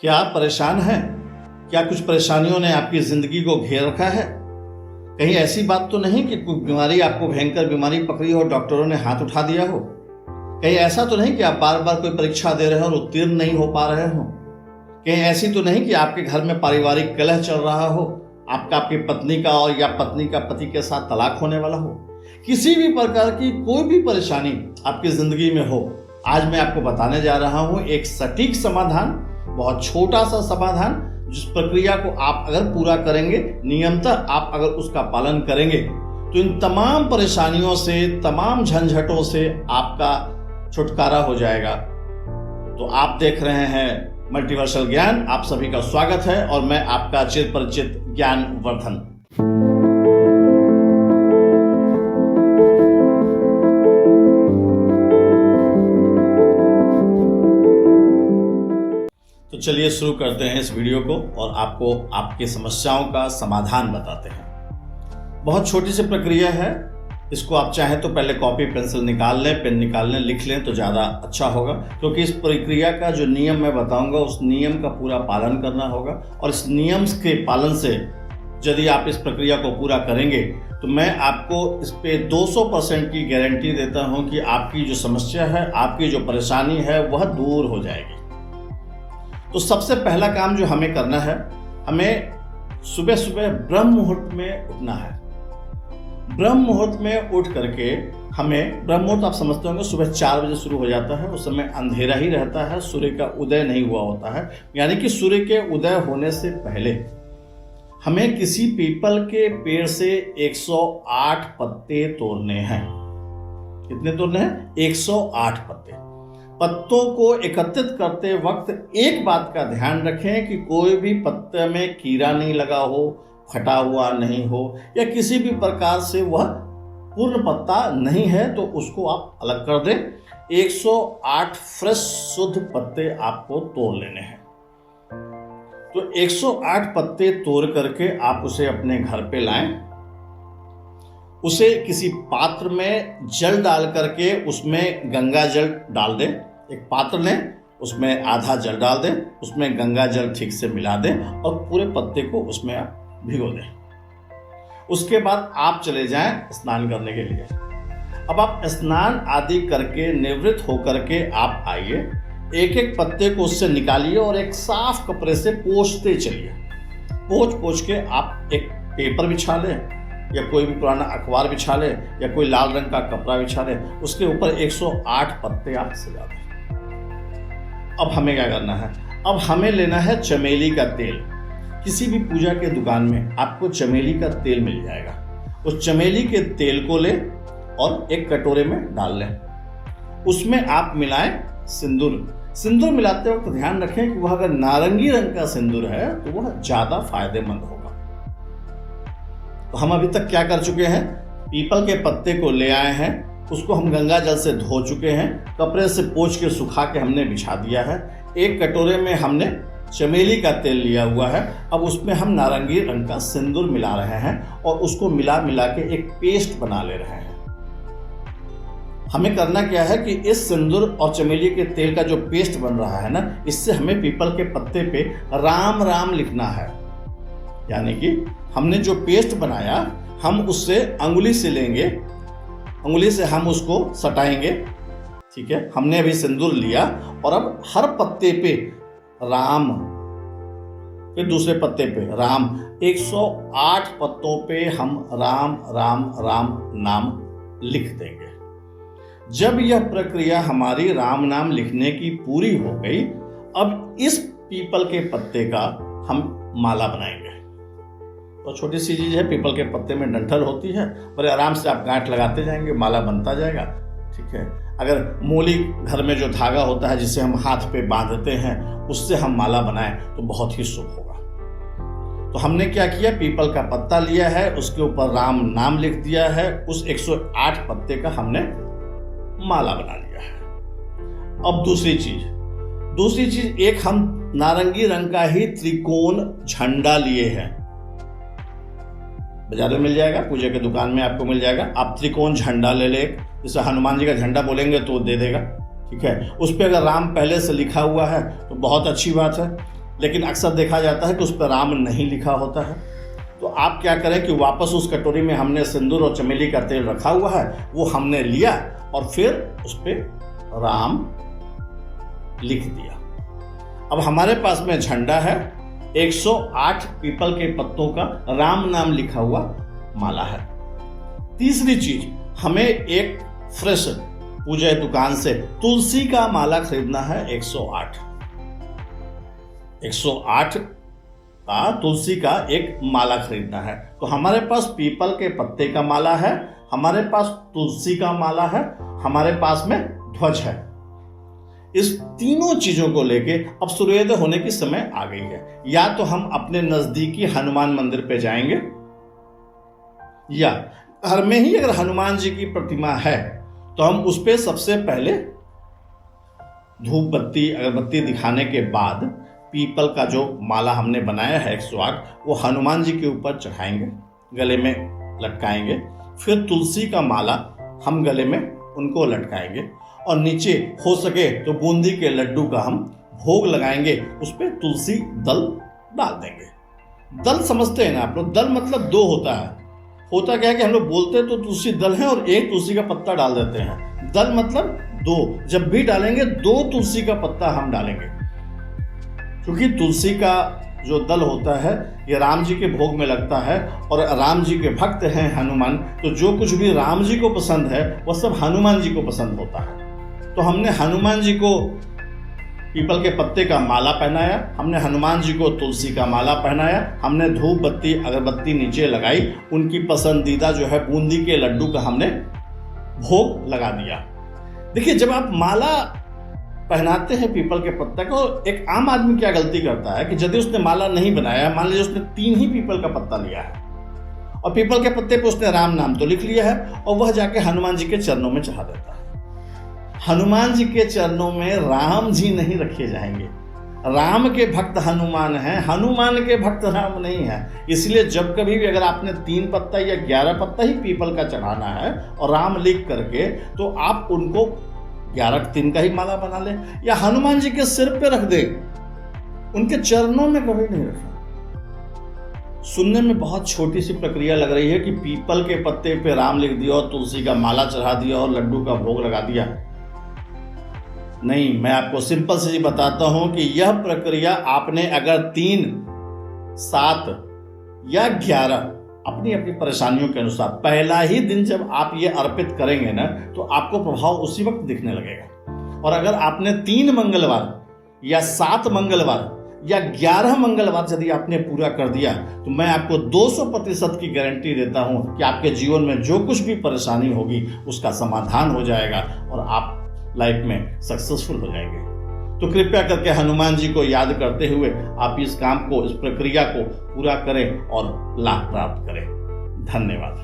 क्या आप परेशान हैं? क्या कुछ परेशानियों ने आपकी ज़िंदगी को घेर रखा है? कहीं ऐसी बात तो नहीं कि कोई बीमारी आपको भयंकर बीमारी पकड़ी हो, डॉक्टरों ने हाथ उठा दिया हो? कहीं ऐसा तो नहीं कि आप बार बार कोई परीक्षा दे रहे हो और उत्तीर्ण नहीं हो पा रहे हो? कहीं ऐसी तो नहीं कि आपके घर में पारिवारिक कलह चल रहा हो, आपका आपकी पत्नी का और या पत्नी का पति के साथ तलाक होने वाला हो? किसी भी प्रकार की कोई भी परेशानी आपकी ज़िंदगी में हो, आज मैं आपको बताने जा रहा हूँ एक सटीक समाधान, बहुत छोटा सा समाधान, जिस प्रक्रिया को आप अगर पूरा करेंगे, नियमतः आप अगर उसका पालन करेंगे, तो इन तमाम परेशानियों से, तमाम झंझटों से आपका छुटकारा हो जाएगा। तो आप देख रहे हैं मल्टीवर्सल ज्ञान, आप सभी का स्वागत है और मैं आपका चिर परिचित ज्ञान वर्धन। तो चलिए शुरू करते हैं इस वीडियो को और आपको आपकी समस्याओं का समाधान बताते हैं। बहुत छोटी सी प्रक्रिया है, इसको आप चाहें तो पहले कॉपी पेंसिल निकाल लें, पेन निकाल लें, लिख लें तो ज़्यादा अच्छा होगा, क्योंकि इस प्रक्रिया का जो नियम मैं बताऊंगा उस नियम का पूरा पालन करना होगा। और इस नियम के पालन से यदि आप इस प्रक्रिया को पूरा करेंगे तो मैं आपको इस पे 200% की गारंटी देता हूं कि आपकी जो समस्या है, आपकी जो परेशानी है वह दूर हो जाएगी। तो सबसे पहला काम जो हमें करना है, हमें सुबह सुबह ब्रह्म मुहूर्त में उठना है। ब्रह्म मुहूर्त में उठ करके हमें, ब्रह्म मुहूर्त आप समझते होंगे सुबह 4 बजे शुरू हो जाता है, उस समय अंधेरा ही रहता है, सूर्य का उदय नहीं हुआ होता है। यानी कि सूर्य के उदय होने से पहले हमें किसी पीपल के पेड़ से 108 पत्ते तोड़ने हैं। कितने तोड़ने हैं? 108 पत्ते। पत्तों को एकत्रित करते वक्त एक बात का ध्यान रखें कि कोई भी पत्ते में कीड़ा नहीं लगा हो, फटा हुआ नहीं हो, या किसी भी प्रकार से वह पूर्ण पत्ता नहीं है, तो उसको आप अलग कर दें। 108 फ्रेश शुद्ध पत्ते आपको तोड़ लेने हैं। तो 108 पत्ते तोड़ करके आप उसे अपने घर पे लाएं। उसे किसी पात्र में जल डाल करके उसमें गंगा जल डाल दें। एक पात्र लें, उसमें आधा जल डाल दें, उसमें गंगा जल ठीक से मिला दें और पूरे पत्ते को उसमें आप भिगो दें। उसके बाद आप चले जाएं स्नान करने के लिए। अब आप स्नान आदि करके निवृत्त होकर के आप आइए, एक एक पत्ते को उससे निकालिए और एक साफ कपड़े से पोंछते चलिए। पोंछ के आप एक पेपर बिछा लें या कोई भी पुराना अखबार बिछा ले या कोई लाल रंग का कपड़ा बिछा ले, उसके ऊपर 108 पत्ते आप सजा दें। अब हमें क्या करना है? अब हमें लेना है चमेली का तेल। किसी भी पूजा के दुकान में आपको चमेली का तेल मिल जाएगा। उस चमेली के तेल को लें और एक कटोरे में डाल लें। उसमें आप मिलाएं सिंदूर। सिंदूर मिलाते वक्त ध्यान रखें कि वह अगर नारंगी रंग का सिंदूर है तो वह ज़्यादा फायदेमंद होगा। तो हम अभी तक क्या कर चुके हैं? पीपल के पत्ते को ले आए हैं, उसको हम गंगा जल से धो चुके हैं, कपड़े से पोंछ के सुखा के हमने बिछा दिया है। एक कटोरे में हमने चमेली का तेल लिया हुआ है। अब उसमें हम नारंगी रंग का सिंदूर मिला रहे हैं और उसको मिला के एक पेस्ट बना ले रहे हैं। हमें करना क्या है कि इस सिंदूर और चमेली के तेल का जो पेस्ट बन रहा है ना, इससे हमें पीपल के पत्ते पे राम राम लिखना है। यानी कि हमने जो पेस्ट बनाया, हम उससे अंगुली से लेंगे, अंगुली से हम उसको सटाएंगे। ठीक है, हमने अभी सिंदूर लिया और अब हर पत्ते पे राम, फिर दूसरे पत्ते पे राम, 108 पत्तों पे हम राम राम राम नाम लिख देंगे। जब यह प्रक्रिया हमारी राम नाम लिखने की पूरी हो गई, अब इस पीपल के पत्ते का हम माला बनाएंगे। तो छोटी सी चीज़ है, पीपल के पत्ते में डंठल होती है, बड़े आराम से आप गांठ लगाते जाएंगे, माला बनता जाएगा। ठीक है, अगर मूली घर में जो धागा होता है जिसे हम हाथ पे बांधते हैं, उससे हम माला बनाएं तो बहुत ही शुभ होगा। तो हमने क्या किया? पीपल का पत्ता लिया है, उसके ऊपर राम नाम लिख दिया है, उस 108 पत्ते का हमने माला बना लिया है। अब दूसरी चीज, एक हम नारंगी रंग का ही त्रिकोण झंडा लिए हैं। बाजार में मिल जाएगा, पूजा के दुकान में आपको मिल जाएगा। आप त्रिकोण झंडा ले ले, जैसे हनुमान जी का झंडा बोलेंगे तो दे देगा। ठीक है, उस पर अगर राम पहले से लिखा हुआ है तो बहुत अच्छी बात है। लेकिन अक्सर देखा जाता है कि उस पर राम नहीं लिखा होता है। तो आप क्या करें कि वापस उस कटोरी में हमने सिंदूर और चमेली का तेल रखा हुआ है, वो हमने लिया और फिर उस पर राम लिख दिया। अब हमारे पास में झंडा है, 108 पीपल के पत्तों का राम नाम लिखा हुआ माला है। तीसरी चीज, हमें एक फ्रेश पूजा दुकान से तुलसी का माला खरीदना है। 108 का तुलसी का एक माला खरीदना है। तो हमारे पास पीपल के पत्ते का माला है, हमारे पास तुलसी का माला है, हमारे पास में ध्वज है। इस तीनों चीजों को लेके अब सूर्योदय होने की समय आ गई है। या तो हम अपने नजदीकी हनुमान मंदिर पे जाएंगे, या घर में ही अगर हनुमान जी की प्रतिमा है तो हम उस पे सबसे पहले धूप बत्ती अगरबत्ती दिखाने के बाद पीपल का जो माला हमने बनाया है 108, वो हनुमान जी के ऊपर चढ़ाएंगे, गले में लटकाएंगे। फिर तुलसी का माला हम गले में उनको लटकाएंगे और नीचे हो सके तो बूंदी के लड्डू का हम भोग लगाएंगे, उस पर तुलसी दल डाल देंगे। दल समझते हैं ना आप लोग? दल मतलब दो होता है। होता क्या है कि हम लोग बोलते हैं तो तुलसी दल है और एक तुलसी का पत्ता डाल देते हैं। दल मतलब दो, जब भी डालेंगे 2 तुलसी का पत्ता हम डालेंगे, क्योंकि तुलसी का जो दल होता है ये राम जी के भोग में लगता है और राम जी के भक्त हैं हनुमान, तो जो कुछ भी राम जी को पसंद है वह सब हनुमान जी को पसंद होता है। तो हमने हनुमान जी को पीपल के पत्ते का माला पहनाया, हमने हनुमान जी को तुलसी का माला पहनाया, हमने धूप बत्ती अगरबत्ती नीचे लगाई, उनकी पसंदीदा जो है बूंदी के लड्डू का हमने भोग लगा दिया। देखिए, जब आप माला पहनाते हैं पीपल के पत्ते को, एक आम आदमी क्या गलती करता है कि यदि उसने माला नहीं बनाया, मान लीजिए उसने 3 ही पीपल का पत्ता लिया है और पीपल के पत्ते पे उसने राम नाम तो लिख लिया है और वह जाके हनुमान जी के चरणों में चढ़ा देता है। हनुमान जी के चरणों में राम जी नहीं रखे जाएंगे। राम के भक्त हनुमान हैं, हनुमान के भक्त राम नहीं है। इसलिए जब कभी भी अगर आपने 3 पत्ता या 11 पत्ता ही पीपल का चढ़ाना है और राम लिख करके, तो आप उनको 11 का ही माला बना लें या हनुमान जी के सिर पे रख दें, उनके चरणों में कभी नहीं रखें। सुनने में बहुत छोटी सी प्रक्रिया लग रही है कि पीपल के पत्ते पे राम लिख दिया और तुलसी का माला चढ़ा दिया और लड्डू का भोग लगा दिया। नहीं, मैं आपको सिंपल से बताता हूं कि यह प्रक्रिया आपने अगर 3, 7 या 11 अपनी अपनी परेशानियों के अनुसार पहला ही दिन जब आप ये अर्पित करेंगे ना, तो आपको प्रभाव उसी वक्त दिखने लगेगा। और अगर आपने 3 मंगलवार या 7 मंगलवार या 11 मंगलवार यदि आपने पूरा कर दिया, तो मैं आपको 200% की गारंटी देता हूं कि आपके जीवन में जो कुछ भी परेशानी होगी उसका समाधान हो जाएगा और आप लाइफ में सक्सेसफुल हो जाएंगे। तो कृपया करके हनुमान जी को याद करते हुए आप इस काम को, इस प्रक्रिया को पूरा करें और लाभ प्राप्त करें। धन्यवाद।